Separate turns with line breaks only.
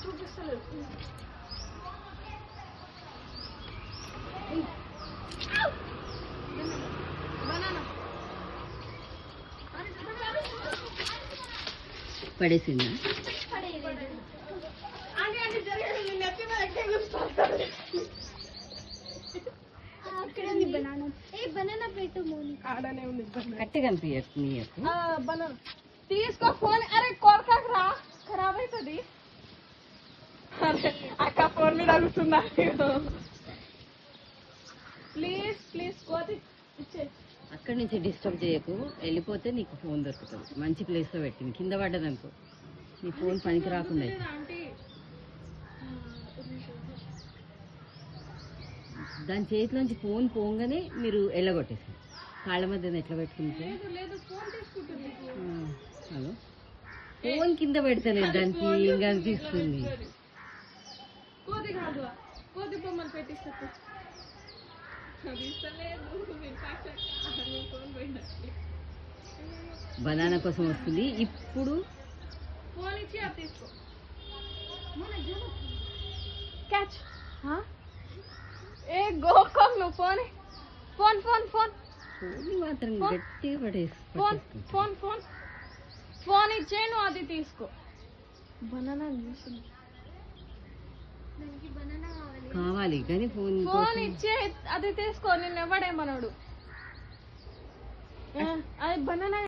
చూపిస్తలేదు.
పడేసిందా? కట్టి కనిపించకు.
తీసుకో ఫోన్. అరే కొరకాకు రా, ఖరాబ్ అవుతుంది. అరే అక్క ఫోన్ మీద అడుగుతుందా? ప్లీజ్ ప్లీజ్ కోతి ఇచ్చే.
అక్కడి నుంచి డిస్టర్బ్ చేయకు, వెళ్ళిపోతే నీకు ఫోన్ దొరుకుతుంది. మంచి ప్లేస్లో పెట్టింది, కింద పడ్డదనుకో నీ ఫోన్ పనికి రాకుండా దాని చేతిలోంచి ఫోన్ పోగానే మీరు ఎల్లగొట్టేసారు. కాళ్ళ మధ్యన ఎట్లా పెట్టుకుంటే హలో ఫోన్ కింద పెడతలేదు, దానికి ఏం కనిపిస్తుంది.
కోతి కాదు, కోతి బొమ్మలు పెట్టిస్తా.
బనానా కోసం వస్తుంది ఇప్పుడు.
ఫోన్ ఇచ్చి అది తీసుకో. క్యాచ్. ఏ గోకం నువ్వు phone phone phone phone
phone మాత్రం గట్టిగా
ఫోన్ ఫోన్ ఫోన్ ఫోన్ ఇచ్చే, నువ్వు అది తీసుకో. బనానా
కావాలి కానీ ఫోన్
ఫోన్ ఇచ్చే అది తీసుకో. నిన్ను ఎవడేమన్నాడు? అది బనానా